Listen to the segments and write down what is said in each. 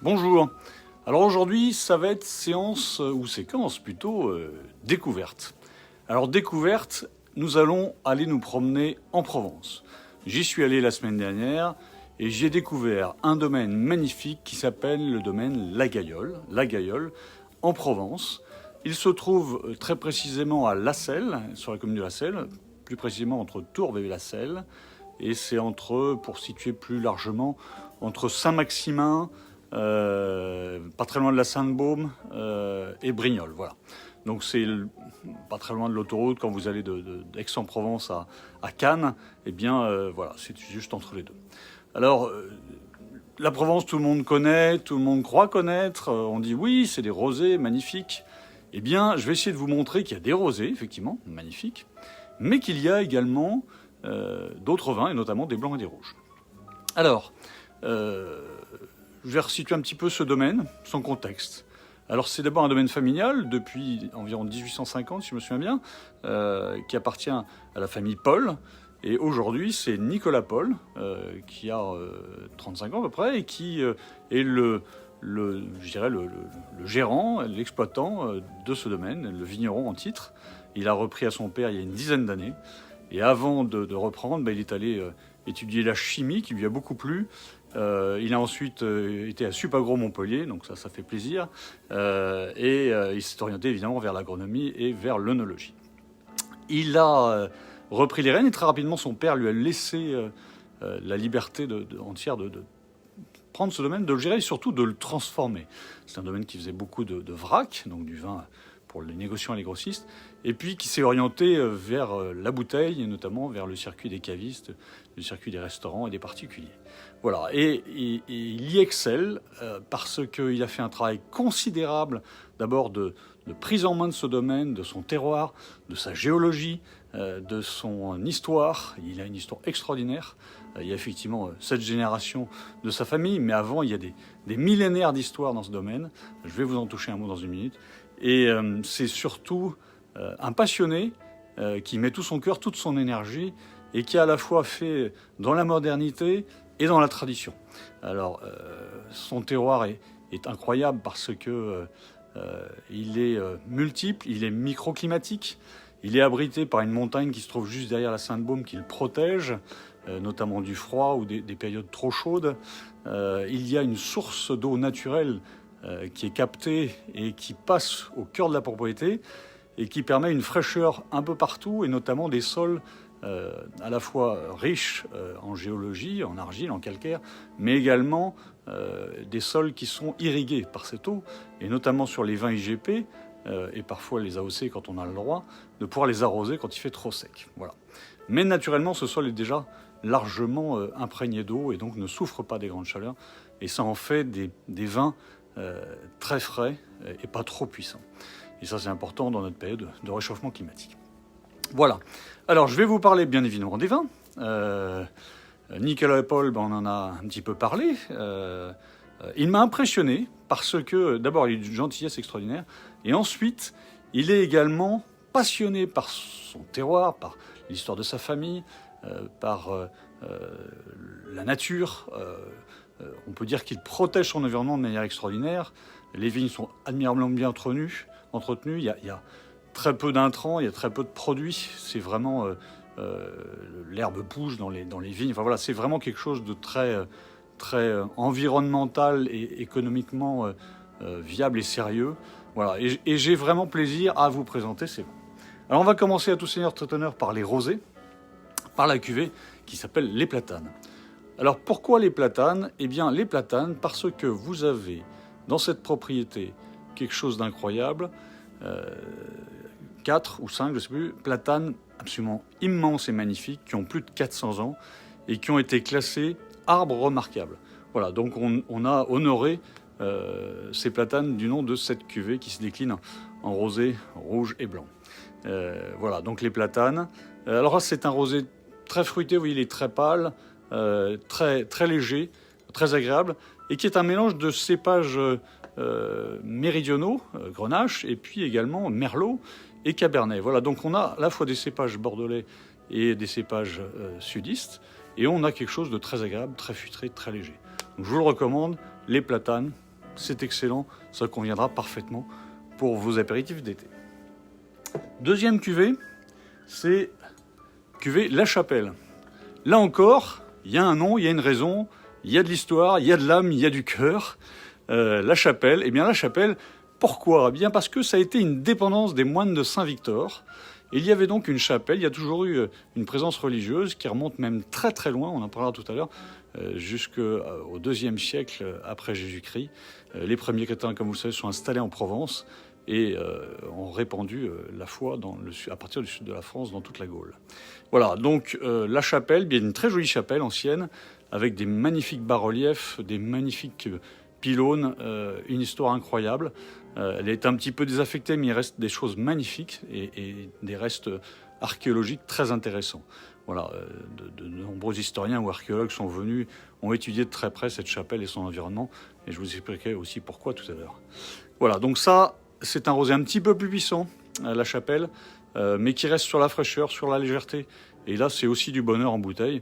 Bonjour. Alors aujourd'hui, ça va être séance ou séquence plutôt découverte. Alors découverte, nous allons aller nous promener en Provence. J'y suis allé la semaine dernière et j'ai découvert un domaine magnifique qui s'appelle le domaine La Gaillole, en Provence. Il se trouve très précisément à Lasselles, sur la commune de Lasselles, plus précisément entre Tourves et Lasselles. Et c'est pour situer plus largement, entre Saint-Maximin, pas très loin de la Sainte-Baume et Brignoles, voilà. Donc c'est pas très loin de l'autoroute quand vous allez d'Aix-en-Provence à Cannes, et bien voilà, c'est juste entre les deux. Alors la Provence, tout le monde connaît, tout le monde croit connaître, on dit oui, c'est des rosés magnifiques. Eh bien, je vais essayer de vous montrer qu'il y a des rosés, effectivement, magnifiques, mais qu'il y a également d'autres vins, et notamment des blancs et des rouges. Alors, je vais resituer un petit peu ce domaine, son contexte. Alors c'est d'abord un domaine familial depuis environ 1850, si je me souviens bien, qui appartient à la famille Paul. Et aujourd'hui, c'est Nicolas Paul, qui a 35 ans à peu près, et qui est le gérant, l'exploitant de ce domaine, le vigneron en titre. Il a repris à son père il y a une dizaine d'années. Et avant de reprendre, il est allé étudier la chimie, qui lui a beaucoup plu. Il a ensuite été à Supagro Montpellier, donc ça fait plaisir. Il s'est orienté évidemment vers l'agronomie et vers l'œnologie. Il a repris les rênes et très rapidement son père lui a laissé la liberté entière de prendre ce domaine, de le gérer et surtout de le transformer. C'est un domaine qui faisait beaucoup de vrac, donc du vin pour les négociants et les grossistes, et puis qui s'est orienté vers la bouteille, et notamment vers le circuit des cavistes, le circuit des restaurants et des particuliers. Voilà, et il y excelle parce qu'il a fait un travail considérable, d'abord de prise en main de ce domaine, de son terroir, de sa géologie, de son histoire. Il a une histoire extraordinaire. Il y a effectivement 7 générations de sa famille, mais avant, il y a des millénaires d'histoire dans ce domaine. Je vais vous en toucher un mot dans une minute. Et c'est surtout un passionné qui met tout son cœur, toute son énergie, et qui a à la fois fait dans la modernité et dans la tradition. Alors, son terroir est incroyable parce que il est multiple, il est microclimatique, il est abrité par une montagne qui se trouve juste derrière la Sainte-Baume qui le protège, notamment du froid ou des périodes trop chaudes. Il y a une source d'eau naturelle qui est captée et qui passe au cœur de la propriété et qui permet une fraîcheur un peu partout, et notamment des sols à la fois riches en géologie, en argile, en calcaire, mais également des sols qui sont irrigués par cette eau, et notamment sur les vins IGP, et parfois les AOC quand on a le droit, de pouvoir les arroser quand il fait trop sec. Voilà. Mais naturellement, ce sol est déjà largement imprégné d'eau et donc ne souffre pas des grandes chaleurs, et ça en fait des vins très frais et pas trop puissants. Et ça, c'est important dans notre période de réchauffement climatique. Voilà. Alors, je vais vous parler bien évidemment des vins. Nicolas Paul, on en a un petit peu parlé. Il m'a impressionné parce que, d'abord, il a une gentillesse extraordinaire. Et ensuite, il est également passionné par son terroir, par l'histoire de sa famille, par la nature. On peut dire qu'il protège son environnement de manière extraordinaire. Les vignes sont admirablement bien entretenues. Il y a très peu d'intrants, il y a très peu de produits. C'est vraiment l'herbe pousse dans les vignes. Enfin voilà, c'est vraiment quelque chose de très environnemental et économiquement viable et sérieux. Voilà, et j'ai vraiment plaisir à vous présenter ces vins. Alors on va commencer à tout seigneur tout honneur par les rosés, par la cuvée qui s'appelle les platanes. Alors pourquoi les platanes ? Eh bien les platanes parce que vous avez dans cette propriété quelque chose d'incroyable, 4 ou 5, je ne sais plus, platanes absolument immenses et magnifiques qui ont plus de 400 ans et qui ont été classés arbres remarquables. Voilà, donc on a honoré ces platanes du nom de cette cuvée qui se décline en rosé, rouge et blanc. Voilà, donc les platanes. Alors là, c'est un rosé très fruité, vous voyez, il est très pâle, très léger, très agréable, et qui est un mélange de cépages méridionaux, Grenache, et puis également Merlot et Cabernet. Voilà, donc on a à la fois des cépages bordelais et des cépages sudistes, et on a quelque chose de très agréable, très feutré, très léger. Donc je vous le recommande, les platanes, c'est excellent, ça conviendra parfaitement pour vos apéritifs d'été. Deuxième cuvée, c'est cuvée La Chapelle. Là encore, il y a un nom, il y a une raison, il y a de l'histoire, il y a de l'âme, il y a du cœur. La Chapelle, eh bien La Chapelle, pourquoi ? Eh bien parce que ça a été une dépendance des moines de Saint-Victor. Il y avait donc une chapelle, il y a toujours eu une présence religieuse qui remonte même très très loin, on en parlera tout à l'heure, jusqu'au IIe siècle après Jésus-Christ. Les premiers chrétiens, comme vous le savez, sont installés en Provence et ont répandu la foi à partir du sud de la France, dans toute la Gaule. Voilà, donc la chapelle, bien une très jolie chapelle ancienne, avec des magnifiques bas-reliefs, des magnifiques pylônes, une histoire incroyable. Elle est un petit peu désaffectée, mais il reste des choses magnifiques et des restes archéologiques très intéressants. Voilà, de nombreux historiens ou archéologues sont venus, ont étudié de très près cette chapelle et son environnement, et je vous expliquerai aussi pourquoi tout à l'heure. Voilà, donc ça, c'est un rosé un petit peu plus puissant, la chapelle, mais qui reste sur la fraîcheur, sur la légèreté. Et là, c'est aussi du bonheur en bouteille,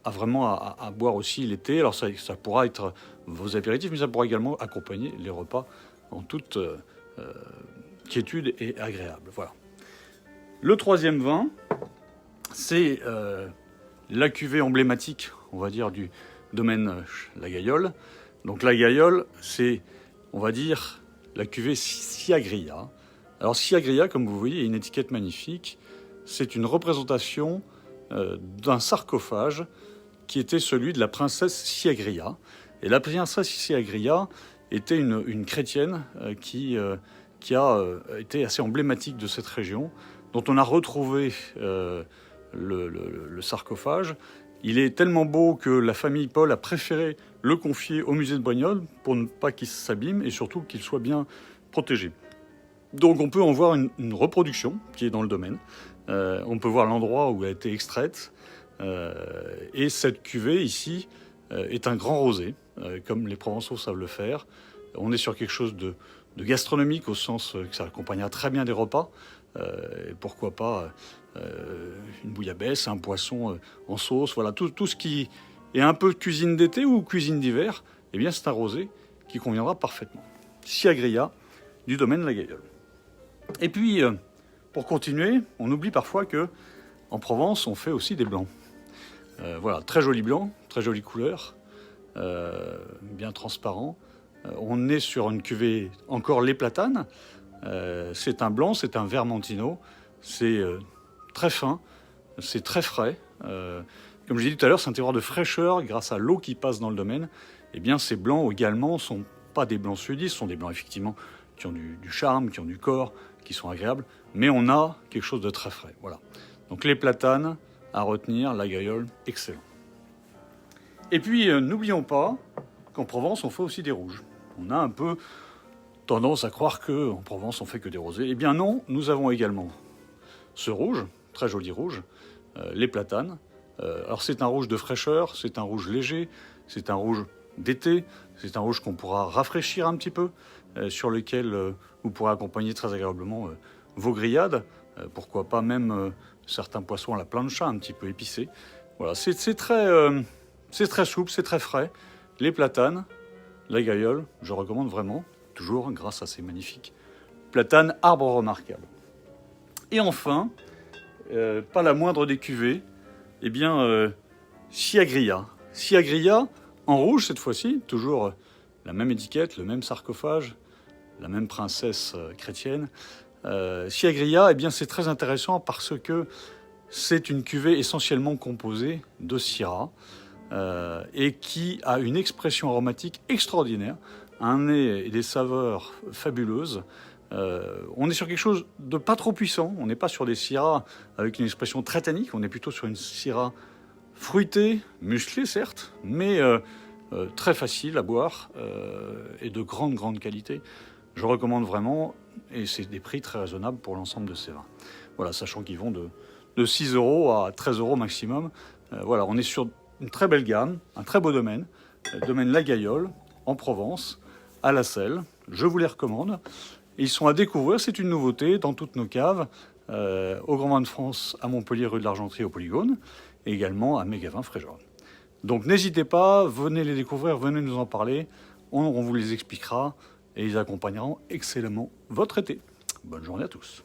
à boire aussi l'été. Alors ça pourra être vos apéritifs, mais ça pourra également accompagner les repas en toute quiétude et agréable. Voilà. Le troisième vin, c'est la cuvée emblématique, on va dire, du domaine La Gaillole. Donc La Gaillole, c'est, on va dire, la cuvée Siagria. Alors Siagria, comme vous voyez, il y a une étiquette magnifique. C'est une représentation d'un sarcophage qui était celui de la princesse Siagria. Et la princesse Siagria était une chrétienne qui a été assez emblématique de cette région, dont on a retrouvé le sarcophage. Il est tellement beau que la famille Paul a préféré le confier au musée de Brignoles pour ne pas qu'il s'abîme et surtout qu'il soit bien protégé. Donc on peut en voir une reproduction qui est dans le domaine. On peut voir l'endroit où elle a été extraite. Et cette cuvée ici est un grand rosé, comme les Provençaux savent le faire. On est sur quelque chose de gastronomique au sens que ça accompagnera très bien des repas. Et pourquoi pas une bouillabaisse, un poisson en sauce, voilà, tout ce qui est un peu cuisine d'été ou cuisine d'hiver, eh bien c'est un rosé qui conviendra parfaitement. Siagria du domaine La Gaillole. Et puis, pour continuer, on oublie parfois que en Provence, on fait aussi des blancs. Voilà, très joli blanc, très jolie couleur, bien transparent. On est sur une cuvée encore les platanes. C'est un blanc, c'est un vermentino. C'est très fin, c'est très frais. Comme je l'ai dit tout à l'heure, c'est un terroir de fraîcheur grâce à l'eau qui passe dans le domaine. Eh bien, ces blancs également ne sont pas des blancs sudistes, ce sont des blancs effectivement qui ont du charme, qui ont du corps, qui sont agréables. Mais on a quelque chose de très frais. Voilà. Donc les platanes à retenir, La Gaillole, excellent. Et puis, n'oublions pas qu'en Provence, on fait aussi des rouges. On a un peu tendance à croire qu'en Provence, on fait que des rosés. Eh bien non, nous avons également ce rouge, très joli rouge, les platanes. Alors c'est un rouge de fraîcheur, c'est un rouge léger, c'est un rouge d'été, c'est un rouge qu'on pourra rafraîchir un petit peu, sur lequel vous pourrez accompagner très agréablement vos grillades, pourquoi pas même certains poissons à la plancha un petit peu épicés. Voilà, c'est très souple, c'est très frais. Les platanes, La Gaillole, je recommande vraiment, toujours grâce à ces magnifiques platanes, arbres remarquables. Et enfin, pas la moindre des cuvées, eh bien, Siagria. Siagria, en rouge cette fois-ci, toujours la même étiquette, le même sarcophage, la même princesse chrétienne. Siagria, eh bien, c'est très intéressant parce que c'est une cuvée essentiellement composée de syrah et qui a une expression aromatique extraordinaire, un nez et des saveurs fabuleuses. On est sur quelque chose de pas trop puissant, on n'est pas sur des syrahs avec une expression très tannique, on est plutôt sur une syrah fruitée, musclée certes, mais très facile à boire et de grande qualité. Je recommande vraiment, et c'est des prix très raisonnables pour l'ensemble de ces vins. Voilà, sachant qu'ils vont de 6 € à 13 € maximum. Voilà, on est sur une très belle gamme, un très beau domaine, domaine La Gaillole, en Provence, à La Selle. Je vous les recommande. Et ils sont à découvrir, c'est une nouveauté dans toutes nos caves, au Grand Vin de France, à Montpellier, rue de l'Argenterie, au Polygone, et également à Mégavin Fréjol. Donc n'hésitez pas, venez les découvrir, venez nous en parler. on vous les expliquera et ils accompagneront excellemment votre été. Bonne journée à tous.